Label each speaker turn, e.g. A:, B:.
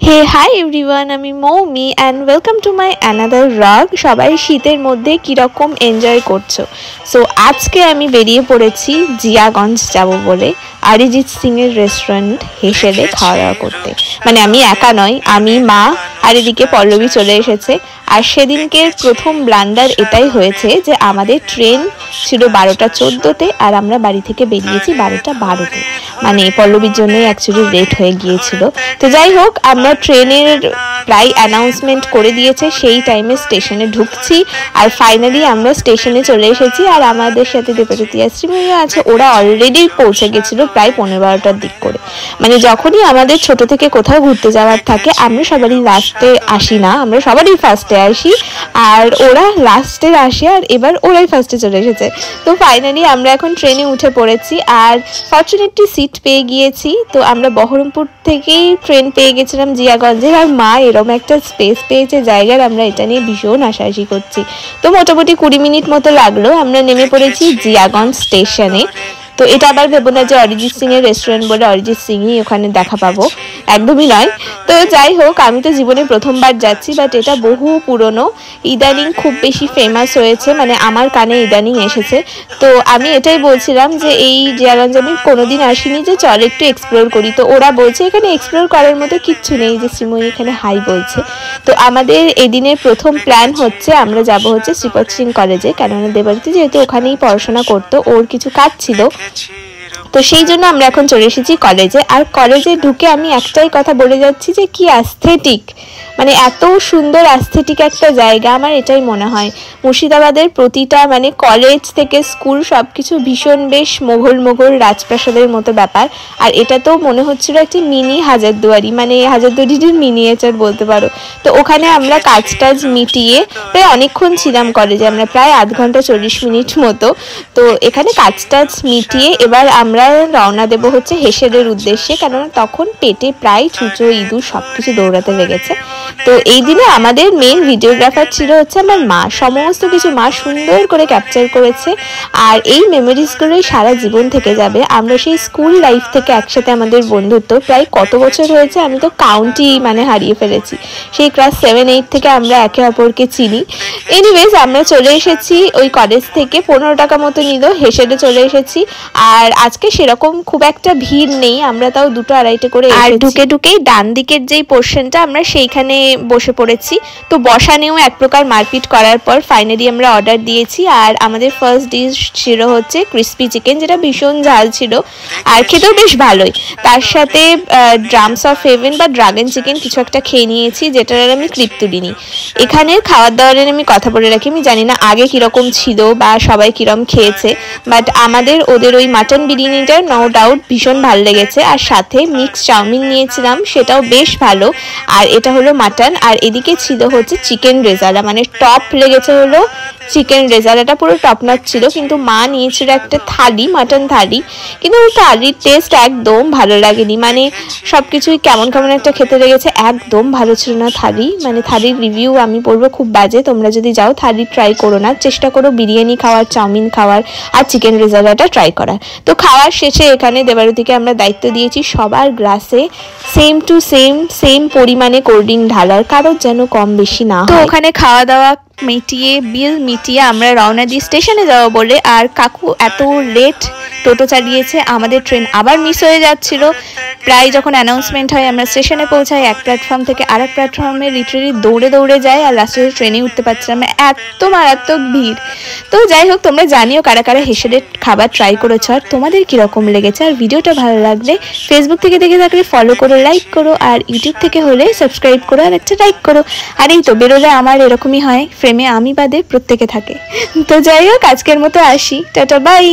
A: হে hi everyone, আমি Moumi and welcome to my another blog. সবাই শীতের মধ্যে কীরকম এনজয় করছো? সো আজকে আমি বেরিয়ে পড়েছি জিয়াগঞ্জ যাব বলে অরিজিৎ সিংয়ের রেস্টুরেন্ট হেসেলে খাওয়া দাওয়া করতে। মানে আমি একা নয়, আমি, মা আর এদিকে পল্লবী চলে এসেছে। আর সেদিনকে প্রথম ব্লান্ডার এটাই হয়েছে যে আমাদের ট্রেন ছিল 12:14 আর আমরা বাড়ি থেকে বেরিয়েছি 12:12। মানে পল্লবীর জন্যই অ্যাকচুয়ালি লেট হয়ে গিয়েছিল। তো যাই হোক, আমরা ট্রেনের প্রায় অ্যানাউন্সমেন্ট করে দিয়েছে সেই টাইমে স্টেশনে ঢুকছি। আর ফাইনালি আমরা স্টেশনে চলে এসেছি। আর আমাদের সাথে দেবজ্যোতি আর শ্রীময়ী আছে, ওরা অলরেডি পৌঁছে গেছিলো প্রায় 11:30টার দিক করে। মানে যখনই আমাদের ছোট থেকে কোথাও ঘুরতে যাওয়ার থাকে আমরা সবারই লাস্টে আসি না, আমরা সবারই ফার্স্টে আসি আর ওরা লাস্টে আসে। আর এবার ওরাই ফার্স্টে চলে এসেছে। তো ফাইনালি আমরা এখন ট্রেনে উঠে পড়েছি আর ফরচুনেটলি সিট পেয়ে গিয়েছি। তো আমরা বহরমপুর থেকেই ট্রেন পেয়ে গেছিলাম জিয়াগঞ্জে। আর মা এরকম একটা স্পেস পেয়েছে জায়গার, আমরা এটা নিয়ে ভীষণ হাসাহাসি করছি। তো মোটামুটি 20 মিনিট মতো লাগলো। আমরা নেমে পড়েছি জিয়াগঞ্জ স্টেশনে। তো এটা আবার ভেবো না যে অরিজিৎ সিং এর রেস্টুরেন্ট বলে অরিজিৎ সিংই ওখানে দেখা পাবো, একদমই নয়। তো যাই হোক, আমি তো জীবনে প্রথমবার যাচ্ছি, বাট এটা বহু পুরনো, ইদানিং খুব বেশি ফেমাস হয়েছে, মানে আমার কানে ইদানিং এসেছে। তো আমি এটাই বলছিলাম যে এই জিয়াগঞ্জ আমি কোনোদিন আসিনি, যে চল একটু এক্সপ্লোর করি। তো ওরা বলছে এখানে এক্সপ্লোর করার মতো কিচ্ছু নেই, যে শ্রীময়ী এখানে হাই বলছে। তো আমাদের এদিনের প্রথম প্ল্যান হচ্ছে আমরা যাব হচ্ছে শ্রীপদ সিং কলেজে, কেননা দেবারতী যেহেতু ওখানেই পড়াশোনা করতো, ওর কিছু কাজ ছিল। তো সেই জন্য আমরা এখন চলে এসেছি কলেজে। আর কলেজে ঢুকে আমি একটাই কথা বলে যাচ্ছি যে কি অ্যাস্থেটিক, মানে এত সুন্দর অ্যাস্থেটিক একটা জায়গা। আমার এটাই মনে হয় মুর্শিদাবাদের প্রতিটা মানে কলেজ থেকে স্কুল সব কিছু ভীষণ বেশ মোঘল রাজপ্রাসাদের মতো ব্যাপার। আর এটা তো মনে হচ্ছিল একটি মিনি হাজারদুয়ারি, মানে হাজারদুয়ারির মিনিয়েচার বলতে পারো। তো ওখানে আমরা কাজ টাজ মিটিয়ে প্রায় অনেকক্ষণ ছিলাম কলেজে, আমরা প্রায় 8 ঘন্টা 40 মিনিট মতো। তো এখানে কাজ টাজ মিটিয়ে এবার আমরা রওনা দেবো হচ্ছে হেসেলের উদ্দেশ্যে, কেননা তখন পেটে প্রায় ছুঁচো ইঁদুর সব কিছু দৌড়াতে লেগেছে। তো এই দিনে আমাদের মেন ভিডিওগ্রাফার ছিল হচ্ছে আমার মা, সমস্ত কিছু মা সুন্দর করে ক্যাপচার করেছে। আর এই মেমোরিজগুলোই সারা জীবন থেকে যাবে। আমরা সেই স্কুল লাইফ থেকে একসাথে আমাদের বন্ধুত্ব প্রায় কত বছর হয়েছে আমি তো কাউন্টই মানে হারিয়ে ফেলেছি। সেই ক্লাস 7-8 থেকে আমরা একে অপরকে চিনি। এনিওয়েজ, আমরা চলে এসেছি ওই কলেজ থেকে, 15 টাকা মতো নিল, হেসেলে চলে এসেছি। আর আজকে সেরকম খুব একটা ভিড় নেই, আমরা তাও 2-2.5 করে। আর ঢুকেই ডান দিকের যেই পোর্শনটা আমরা সেইখানে বসে পড়েছি। তো বসা নিয়েও এক প্রকার মারপিট করার পর ফাইনালি আমরা অর্ডার দিয়েছি। আর আমাদের ফার্স্ট ডিশ ছিল হচ্ছে ক্রিস্পি চিকেন, যেটা ভীষণ ঝাল ছিল আর খেতেও বেশ ভালোই। তার সাথে ড্রামস অফ হেভেন বা ড্রাগন চিকেন কিছু একটা খেয়ে নিয়েছি, যেটার আমি ক্লিপ তুলিনি। এখানে খাওয়ার দাওয়ারের আমি কথা বলে রাখি, আমি জানি না আগে কীরকম ছিল বা সবাই কীরকম খেয়েছে, বাট আমাদের ওদের ওই মাটন বিরিয়ানিটা নো ডাউট ভীষণ ভালো লেগেছে। আর সাথে মিক্স চাউমিন নিয়েছিলাম, সেটাও বেশ ভালো। আর এটা হলো মাটন, আর এদিকে ছিল হচ্ছে চিকেন রেজালা, মানে টপ লেগেছে হলো চিকেন রেজালাটা, পুরো টপ নচ ছিল। কিন্তু মা নিয়েছিল একটা থালি, মাটন থালি, কিন্তু থালির টেস্ট একদম ভালো লাগেনি, মানে সব কিছুই কেমন একটা খেতে লেগেছে, একদম ভালো ছিল না থালি। মানে থালির রিভিউ আমি বলবো খুব বাজে। তোমরা যদি যাও থালি ট্রাই করো না, চেষ্টা করো বিরিয়ানি খাওয়ার, চাউমিন খাওয়ার আর চিকেন রেজালাটা ট্রাই করার। তো খাওয়ার শেষে এখানে দেবারতীকে আমরা দায়িত্ব দিয়েছি সবার গ্লাসে সেম টু সেম পরিমাণে কোল্ড ড্রিঙ্ক ঢালার, কারোর যেন কম বেশি না হয়। তো ওখানে খাওয়া দাওয়া মিটিয়ে বিল মিটিয়ে আমরা রওনা দিই স্টেশনে যাবো বলে। আর কাকু এত লেট টোটো চালিয়েছে, আমাদের ট্রেন আবার মিস হয়ে যাচ্ছিল। প্রায় যখন অ্যানাউন্সমেন্ট হয় আমরা স্টেশনে পৌঁছাই, এক প্ল্যাটফর্ম থেকে আরেক প্ল্যাটফর্মে লিটারেলি দৌড়ে যাই, আর লাস্টে ট্রেনে উঠতে পারছিলাম না, এত মারাত্মক ভিড়। তো যাই হোক, তোমরা জানিও কারা কারা হেসেলের খাবার ট্রাই করেছো আর তোমাদের কীরকম লেগেছে। আর ভিডিওটা ভালো লাগলে ফেসবুক থেকে দেখে থাকলে ফলো করো, লাইক করো, আর ইউটিউব থেকে হলে সাবস্ক্রাইব করো আর একটা লাইক করো। আর এই তো বেরোলে আমার এরকমই হয়, ফ্রেমে আমি বাদে প্রত্যেকে থাকে। তো যাই হোক, আজকের মতো আসি, টাটা বাই।